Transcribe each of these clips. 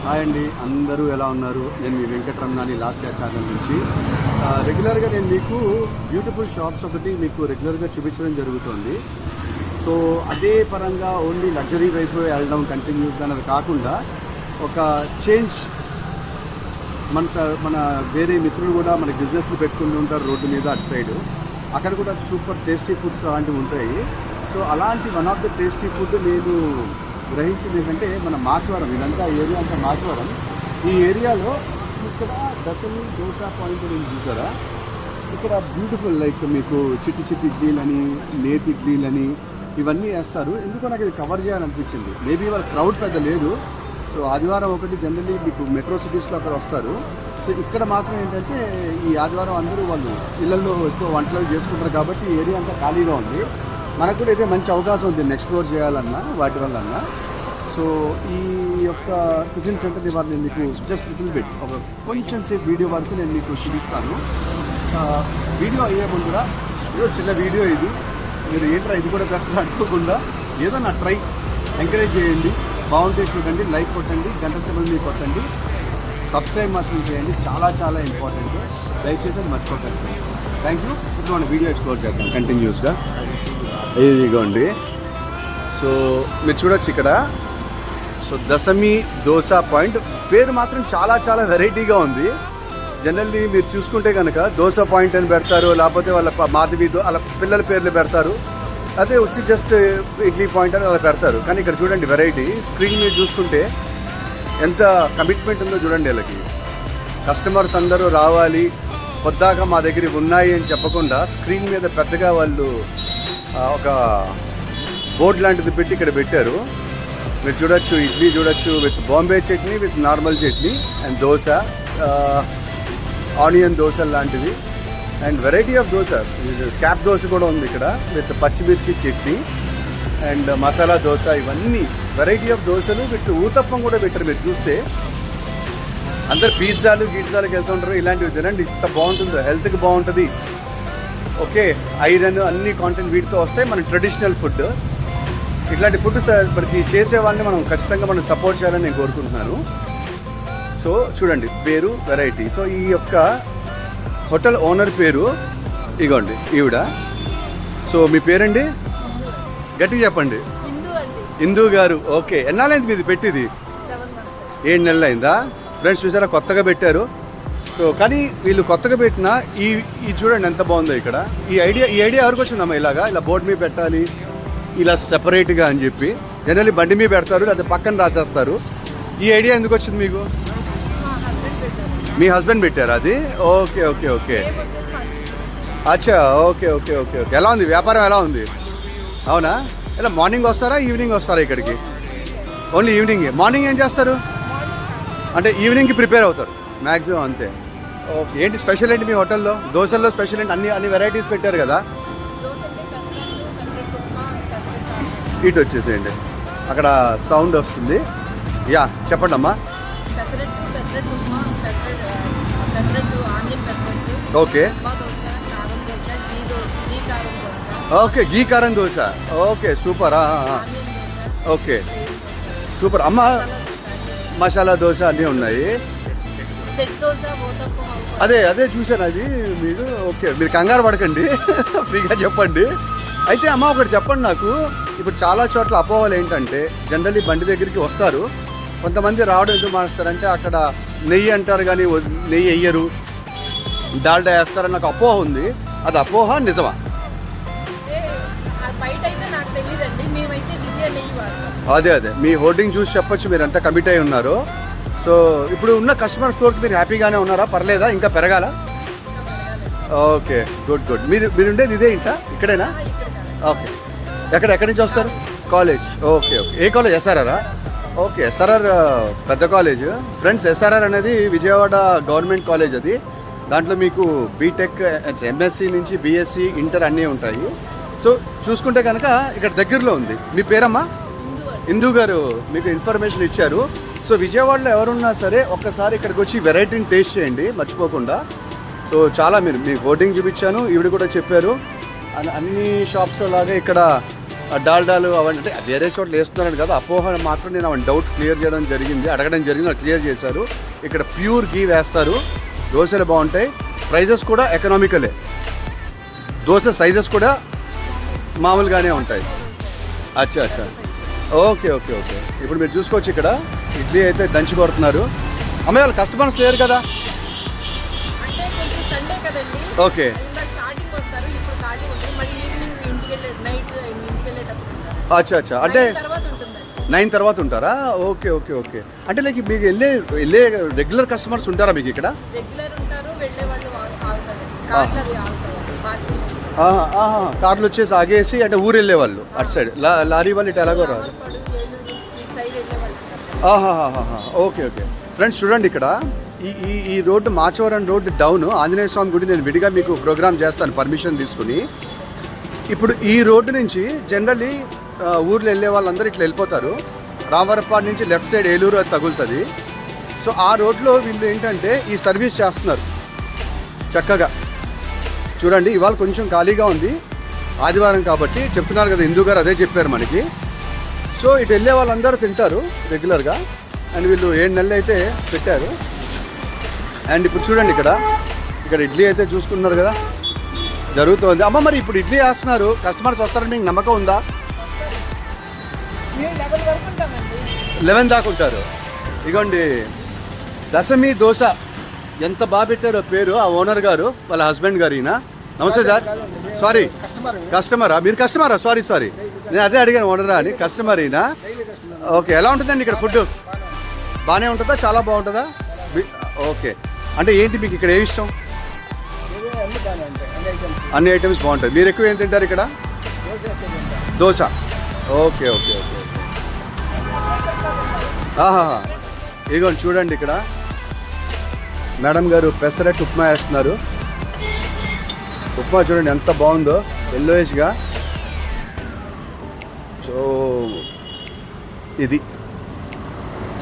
Hi అండి, అందరూ ఎలా ఉన్నారు? నేను మీ వెంకటరమణాని లాస్ట్ ఇయర్ ఛానల్ నుంచి రెగ్యులర్గా నేను మీకు బ్యూటిఫుల్ షాప్స్ ఒకటి మీకు రెగ్యులర్గా చూపించడం జరుగుతుంది. సో అదే పరంగా ఓన్లీ లగ్జరీ వైపు వెళ్ళడం కంటిన్యూస్గా అన్నది కాకుండా ఒక చేంజ్ మన వేరే మిత్రులు కూడా మన బిజినెస్లు పెట్టుకుంటూ ఉంటారు రోడ్డు మీద అటు సైడు. అక్కడ కూడా సూపర్ టేస్టీ ఫుడ్స్ అలాంటివి ఉంటాయి. సో అలాంటి one of the tasty food నేను గ్రహించింది ఏంటంటే మన మాచవరం, ఇదంతా ఏరియా అంతా మాచవరం. ఈ ఏరియాలో ఇక్కడ దశమి దోశ పాయింట్ నేను చూసారా, ఇక్కడ బ్యూటిఫుల్ లైక్ మీకు చిట్టి చిట్టి ఇడ్లీలని, నేతి ఇడ్లీలని ఇవన్నీ వేస్తారు. ఎందుకో నాకు ఇది కవర్ చేయాలనిపించింది. మేబీ వాళ్ళ క్రౌడ్ పెద్ద లేదు. సో ఆదివారం ఒకటి జనరల్లీ మీకు మెట్రో సిటీస్లో అక్కడ వస్తారు. సో ఇక్కడ మాత్రం ఏంటంటే ఈ ఆదివారం అందరూ వాళ్ళు ఇళ్లలో ఎక్కువ వంటలు చేసుకుంటారు కాబట్టి ఈ ఏరియా అంతా ఖాళీగా ఉంది. మనకు కూడా అయితే మంచి అవకాశం ఉంది ఎక్స్ప్లోర్ చేయాలన్నా వాటి వల్లన్నా. సో ఈ యొక్క టిఫిన్ సెంటర్ని వాళ్ళు నేను మీకు జస్ట్ లిటిల్ బిట్ ఒక కొంచెం సేపు వీడియో వరకు నేను మీకు చూపిస్తాను. వీడియో అయ్యే ముందుగా ఏదో చిన్న వీడియో ఇది, మీరు ఏంట్రా ఇది కూడా పెట్టాలి అనుకోకుండా ఏదో నా ట్రై ఎంకరేజ్ చేయండి. బాగుంటే చూడండి, లైక్ కొట్టండి, గంట సింబల్ మీద కొట్టండి, సబ్స్క్రైబ్ మాత్రం చేయండి. చాలా చాలా ఇంపార్టెంట్, దయచేసి అది మర్చిపోకండి. Thank you. ఇప్పుడు మనం వీడియో ఎక్స్ప్లోర్ చేద్దాం కంటిన్యూస్గా. ఇదిగోండి, సో మీరు చూడొచ్చు ఇక్కడ. సో దశమి దోశ పాయింట్ పేరు మాత్రం చాలా చాలా వెరైటీగా ఉంది. జనరల్లీ మీరు చూసుకుంటే కనుక దోశ పాయింట్ అని పెడతారు, లేకపోతే వాళ్ళ మాధవి వాళ్ళ పిల్లల పేర్లు పెడతారు, అదే వచ్చి జస్ట్ ఇడ్లీ పాయింట్ అని అలా పెడతారు. కానీ ఇక్కడ చూడండి వెరైటీ, స్క్రీన్ మీద చూసుకుంటే ఎంత కమిట్మెంట్ ఉందో చూడండి. వీళ్ళకి కస్టమర్స్ అందరూ రావాలి, పొద్దాక మా దగ్గర ఉన్నాయి అని చెప్పకుండా స్క్రీన్ మీద పెద్దగా వాళ్ళు ఒక బోర్డ్ లాంటిది పెట్టి ఇక్కడ పెట్టారు. మీరు చూడొచ్చు, ఇడ్లీ చూడొచ్చు with Bombay chutney, with normal chutney and dosa, onion dosa లాంటివి and variety of dosa. Cap dosa కూడా ఉంది ఇక్కడ విత్ పచ్చిమిర్చి చట్నీ అండ్ మసాలా దోశ. ఇవన్నీ వెరైటీ ఆఫ్ దోశలు విత్ ఊతప్పం కూడా పెట్టారు. మీరు చూస్తే అందరు పిజ్జాలకి వెళ్తుంటారు, ఇలాంటివి తినండి. ఇంత బాగుంటుందో, హెల్త్కి బాగుంటుంది. ఓకే, ఐరన్ అన్ని కాంటెంట్ వీటితో వస్తాయి. మన ట్రెడిషనల్ ఫుడ్, ఇట్లాంటి ఫుడ్ ప్రతి చేసే వాళ్ళని మనం ఖచ్చితంగా మనం సపోర్ట్ చేయాలని నేను కోరుకుంటున్నాను. సో చూడండి పేరు వెరైటీ. సో ఈ యొక్క హోటల్ ఓనర్ పేరు ఇగోండి ఈవిడ. సో మీ పేరండి గట్టిగా చెప్పండి. ఇందు గారు. ఓకే, ఎన్నాళ్ళైంది మీది పెట్టిది? 7 నెలలు అయిందా? ఫ్రెండ్స్ చూసారా, కొత్తగా పెట్టారు. సో కానీ వీళ్ళు కొత్తగా పెట్టిన ఈ చూడండి ఎంత బాగుందో ఇక్కడ. ఈ ఐడియా ఎవరికి వచ్చిందమ్మా? ఇలా బోర్డు మీద పెట్టాలి ఇలా సెపరేట్గా అని చెప్పి. జనరల్లీ బండి మీద పెడతారు, లేదా పక్కన రాసేస్తారు. ఈ ఐడియా ఎందుకు వచ్చింది మీకు? మీ హస్బెండ్ పెట్టారు అది? ఓకే ఓకే ఓకే అచ్చా, ఓకే ఓకే ఓకే ఓకే. ఎలా ఉంది వ్యాపారం, ఎలా ఉంది? అవునా? ఇలా మార్నింగ్ వస్తారా ఈవినింగ్ వస్తారా ఇక్కడికి? Only evening. మార్నింగ్ ఏం చేస్తారు? అంటే ఈవినింగ్కి ప్రిపేర్ అవుతారు మ్యాక్సిమం, అంతే. ఓకే, ఏంటి స్పెషల్ ఏంటి మీ హోటల్లో? దోశల్లో స్పెషల్ ఏంటి? అన్ని వెరైటీస్ పెట్టారు కదా. ఇటు వచ్చేసేయండి, అక్కడ సౌండ్ వస్తుంది. యా చెప్పండి అమ్మా. ఓకే ఓకే, గీ కారం dosa. Okay super. Okay super అమ్మ. మసాలా దోశ అన్నీ ఉన్నాయి. అదే చూశాను అది మీరు. ఓకే, మీరు కంగారు పడకండి, ఫ్రీగా చెప్పండి. అయితే అమ్మ ఒకటి చెప్పండి నాకు. ఇప్పుడు చాలా చోట్ల అపోహలు ఏంటంటే జనరల్లీ బండి దగ్గరికి వస్తారు, కొంతమంది రావడం ఎందుకు మానేస్తారంటే అక్కడ నెయ్యి అంటారు కానీ నెయ్యి వేయరు, డాల్డా వేస్తారని నాకు అపోహ ఉంది. అది అపోహ నిజమా? అదే మీ హోర్డింగ్ చూసి చెప్పొచ్చు మీరు ఎంత కమిట్ అయి ఉన్నారో. సో ఇప్పుడు ఉన్న కస్టమర్ ఫ్లోర్కి మీరు హ్యాపీగానే ఉన్నారా? పర్లేదా? ఇంకా పెరగాల? Okay good. మీరు ఉండేది ఇదే ఇంట? ఇక్కడేనా? ఓకే. ఎక్కడి నుంచి వస్తారు? కాలేజ్. ఓకే. ఏ కాలేజ్? ఎస్ఆర్ఆరా? ఓకే, ఎస్ఆర్ఆర్ పెద్ద కాలేజ్ ఫ్రెండ్స్. ఎస్ఆర్ఆర్ అనేది విజయవాడ గవర్నమెంట్ కాలేజ్. అది దాంట్లో మీకు బీటెక్, ఎంఎస్సి నుంచి బీఎస్సీ, ఇంటర్ అన్నీ ఉంటాయి. సో చూసుకుంటే కనుక ఇక్కడ దగ్గరలో ఉంది. మీ పేరమ్మా? ఇందు గారు మీకు ఇన్ఫర్మేషన్ ఇచ్చారు. సో విజయవాడలో ఎవరున్నా సరే ఒక్కసారి ఇక్కడికి వచ్చి వెరైటీని టేస్ట్ చేయండి మర్చిపోకుండా. సో చాలా మీ హోర్డింగ్ చూపించాను, ఈవిడ కూడా చెప్పారు. అన్ని షాప్స్లో లాగా ఇక్కడ డాల్డాలు అవన్నీ అంటే వేరే చోట్ల వేస్తున్నారని కదా, అపోహ మాత్రం నేను అవన్నీ డౌట్ క్లియర్ చేయడం జరిగింది, అడగడం జరిగింది, వాళ్ళు క్లియర్ చేశారు. ఇక్కడ ప్యూర్ గీ వేస్తారు, దోశలు బాగుంటాయి, ప్రైజెస్ కూడా ఎకనామికలే, దోశ సైజెస్ కూడా మామూలుగానే ఉంటాయి. అచ్చా అచ్చా, ఓకే ఓకే ఓకే. ఇప్పుడు మీరు చూసుకోవచ్చు ఇక్కడ ఇడ్లీ అయితే దంచి కొడుతున్నారు. అమ్మాయి వాళ్ళు కస్టమర్స్ లేరు కదా? ఓకే అచ్చా అచ్చా, అంటే 9 తర్వాత ఉంటారా? Okay okay okay. అంటే లైక్ మీకు వెళ్ళే రెగ్యులర్ కస్టమర్స్ ఉంటారా మీకు ఇక్కడ? కార్లు వచ్చేసి ఆగేసి అంటే ఊరు వెళ్ళే వాళ్ళు అటు సైడ్, లారీ వాళ్ళు ఇటు ఎలాగో రాదు. ఓకే ఓకే ఫ్రెండ్స్, చూడండి ఇక్కడ ఈ road Machavaram road down Anjaneya Swami గుడి నేను విడిగా మీకు ప్రోగ్రామ్ చేస్తాను పర్మిషన్ తీసుకుని. ఇప్పుడు ఈ రోడ్డు నుంచి జనరల్లీ ఊర్లో వెళ్ళే వాళ్ళందరూ ఇట్లా వెళ్ళిపోతారు, రామవరపాడు నుంచి లెఫ్ట్ సైడ్ ఏలూరు అది తగులుతుంది. సో ఆ రోడ్లో వీళ్ళు ఏంటంటే ఈ సర్వీస్ చేస్తున్నారు చక్కగా. చూడండి ఇవాళ కొంచెం ఖాళీగా ఉంది, ఆదివారం కాబట్టి చెప్తున్నారు కదా, హిందూ గారు అదే చెప్పారు మనకి. సో ఇటు వెళ్ళే వాళ్ళందరూ తింటారు రెగ్యులర్గా, అండ్ వీళ్ళు 7 నెలలు అయితే పెట్టారు. అండ్ ఇప్పుడు చూడండి ఇక్కడ ఇడ్లీ అయితే చూసుకున్నారు కదా జరుగుతుంది. అమ్మ మరి ఇప్పుడు ఇడ్లీ వేస్తున్నారు, కస్టమర్స్ వస్తారని మీకు నమ్మకం ఉందా? 11 దాకా ఉంటారు. ఇగోండి దశమి దోశ ఎంత బాగా పెట్టారో పేరు ఆ ఓనర్ గారు, వాళ్ళ హస్బెండ్ గారు ఈయన. నమస్తే సార్. సారీ కస్టమరా? మీరు కస్టమరా? సారీ నేను అదే అడిగాను, ఓనరా అని. కస్టమర్ ఈయన. ఓకే, ఎలా ఉంటుందండి ఇక్కడ ఫుడ్? బాగానే ఉంటుందా? చాలా బాగుంటుందా? ఓకే, అంటే ఏంటి మీకు ఇక్కడ ఏమి ఇష్టం? అన్ని ఐటమ్స్ బాగుంటాయి. మీరు ఎక్కువ ఏం తింటారు ఇక్కడ? దోశ. ఓకే ఓకే ఓకే ఇదిగోండి చూడండి ఇక్కడ మేడం గారు పెసరట్టు ఉప్మా వేస్తున్నారు. ఉప్మా చూడండి ఎంత బాగుందో, ఎల్లోయిష్గా. సో ఇది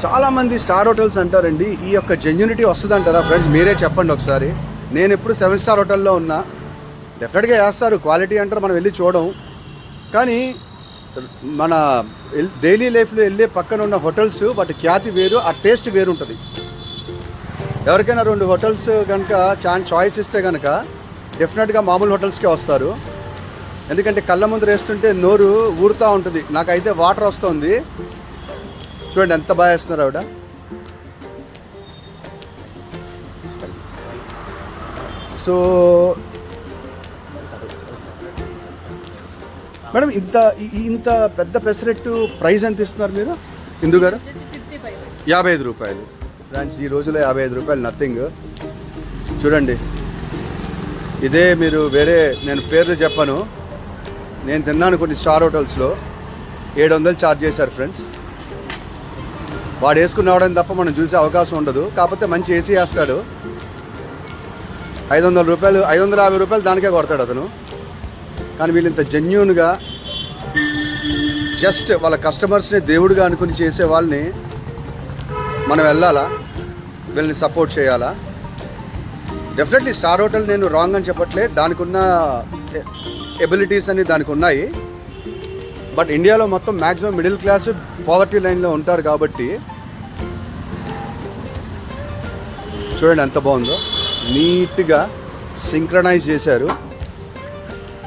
చాలామంది స్టార్ హోటల్స్ అంటారండి, ఈ యొక్క జెన్యూనిటీ వస్తుంది అంటారా ఫ్రెండ్స్? మీరే చెప్పండి ఒకసారి. నేను ఎప్పుడు 7 స్టార్ హోటల్లో ఉన్నా, డెఫినెట్గా వేస్తారు, క్వాలిటీ అంటారు, మనం వెళ్ళి చూడడం. కానీ మన డైలీ లైఫ్లో వెళ్ళే పక్కన ఉన్న హోటల్స్ వాటి ఖ్యాతి వేరు, ఆ టేస్ట్ వేరు ఉంటుంది. ఎవరికైనా 2 హోటల్స్ కనుక చాయిస్ ఇస్తే కనుక డెఫినెట్గా మామూలు హోటల్స్కే వస్తారు. ఎందుకంటే కళ్ళ ముందు వేస్తుంటే నోరు ఊరుతూ ఉంటుంది. నాకైతే వాటర్ వస్తుంది. చూడండి ఎంత బాగా వేస్తున్నారు ఆవిడ. సో మేడం ఇంత పెద్ద పెసరెట్టు ప్రైస్ ఎంత ఇస్తున్నారు మీరు హిందూ గారు? 55 రూపాయలు ఫ్రెండ్స్. ఈ రోజులో 55 రూపాయలు నథింగ్. చూడండి ఇదే మీరు వేరే, నేను పేర్లు చెప్పను, నేను తిన్నాను కొన్ని స్టార్ హోటల్స్లో 700 ఛార్జ్ చేశారు ఫ్రెండ్స్. వాడు వేసుకుని రావడం తప్ప మనం చూసే అవకాశం ఉండదు. కాకపోతే మంచి ఏసీ వేస్తాడు. 500 రూపాయలు 550 రూపాయలు దానికే కొడతాడు అతను. కానీ వీళ్ళు ఇంత జెన్యూన్గా జస్ట్ వాళ్ళ కస్టమర్స్ని దేవుడిగా అనుకుని చేసే వాళ్ళని మనం వెళ్ళాలా, వీళ్ళని సపోర్ట్ చేయాలా. డెఫినెట్లీ స్టార్ హోటల్ నేను రాంగ్ అని చెప్పట్లే, దానికి ఉన్న ఎబిలిటీస్ అని దానికి ఉన్నాయి. బట్ ఇండియాలో మొత్తం మ్యాక్సిమం మిడిల్ క్లాస్ పావర్టీ లైన్లో ఉంటారు కాబట్టి చూడండి ఎంత బాగుందో, నీట్గా సింక్రనైజ్ చేశారు.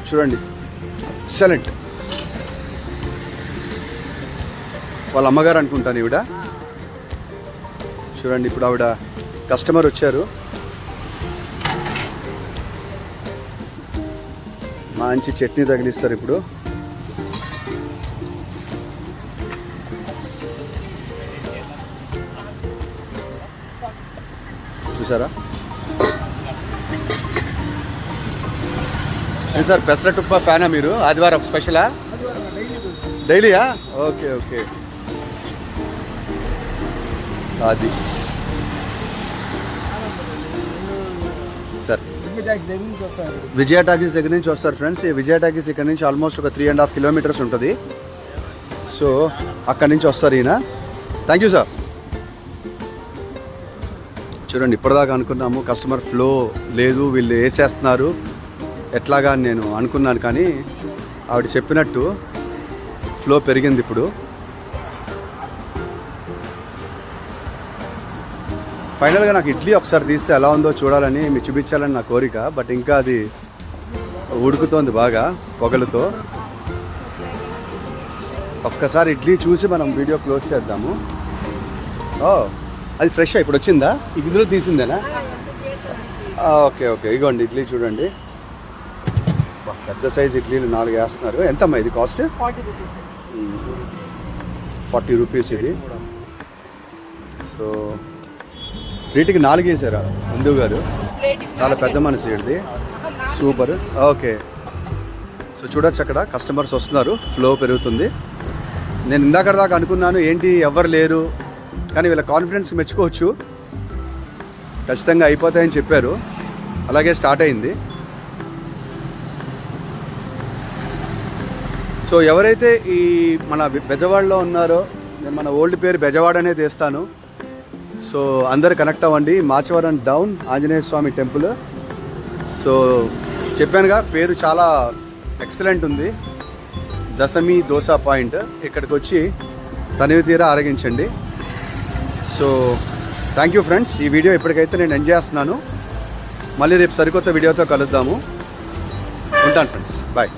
చూడండి ఎక్సలెంట్. వాళ్ళ అమ్మగారు అనుకుంటాను ఈవిడ. చూడండి ఇప్పుడు ఆవిడ కస్టమర్ వచ్చారు, మంచి చట్నీ తగిలిస్తారు ఇప్పుడు. చూసారా ఏ సార్ పెసరట్టు ఉప్మా ఫ్యానా మీరు? ఆదివారం స్పెషలా? డైలీయా? Okay okay. అది సార్ విజయ టాకీస్ దగ్గర నుంచి వస్తారు ఫ్రెండ్స్. ఈ విజయ టాకీస్ ఇక్కడ నుంచి ఆల్మోస్ట్ ఒక 3.5 కిలోమీటర్స్ ఉంటుంది. సో అక్కడి నుంచి వస్తారు ఈయన. Thank you sir. చూడండి ఇప్పటిదాకా అనుకున్నాము కస్టమర్ ఫ్లో లేదు, వీళ్ళు వేసేస్తున్నారు ఎట్లాగా అని నేను అనుకున్నాను. కానీ ఆవిడ చెప్పినట్టు ఫ్లో పెరిగింది ఇప్పుడు. ఫైనల్గా నాకు ఇడ్లీ ఒకసారి తీస్తే ఎలా ఉందో చూడాలని మీకు చూపించాలని నా కోరిక. బట్ ఇంకా అది ఉడుకుతోంది బాగా పొగలతో. ఒక్కసారి ఇడ్లీ చూసి మనం వీడియో క్లోజ్ చేద్దాము. ఓ అది ఫ్రెష్ ఇప్పుడు వచ్చిందా? ఇందులో తీసిందేనా? ఓకే ఓకే, ఇగోండి ఇడ్లీ చూడండి. పెద్ద సైజ్ ఇడ్లీలు 4 వేస్తున్నారు. ఎంతమ్మా ఇది కాస్ట్? 40 రూపీస్ ఇది. సో వీటికి 4 వేసారా హిందూ గారు? చాలా పెద్ద మనసు ఇది, సూపర్. ఓకే, సో చూడొచ్చు అక్కడ కస్టమర్స్ వస్తున్నారు, ఫ్లో పెరుగుతుంది. నేను ఇందాక దాకా అనుకున్నాను ఏంటి ఎవ్వరు లేరు, కానీ వీళ్ళ కాన్ఫిడెన్స్ మెచ్చుకోవచ్చు. ఖచ్చితంగా అయిపోతాయని చెప్పారు, అలాగే స్టార్ట్ అయింది. సో ఎవరైతే ఈ మన బెజవాడలో ఉన్నారో, నేను మన ఓల్డ్ పేరు బెజవాడ అనే తీస్తాను. సో అందరు కనెక్ట్ అవ్వండి. మాచవరం డౌన్ ఆంజనేయ స్వామి టెంపుల్. సో చెప్పానుగా పేరు చాలా ఎక్సలెంట్ ఉంది, దశమి దోసా పాయింట్. ఇక్కడికి వచ్చి తనివి తీరా ఆరగించండి. So thank you friends. ఈ వీడియో ఇప్పటికైతే నేను ఎంజాయ్ చేస్తున్నాను. మళ్ళీ రేపు సరికొత్త వీడియోతో కలుద్దాము. ఉంటాను ఫ్రెండ్స్, బాయ్.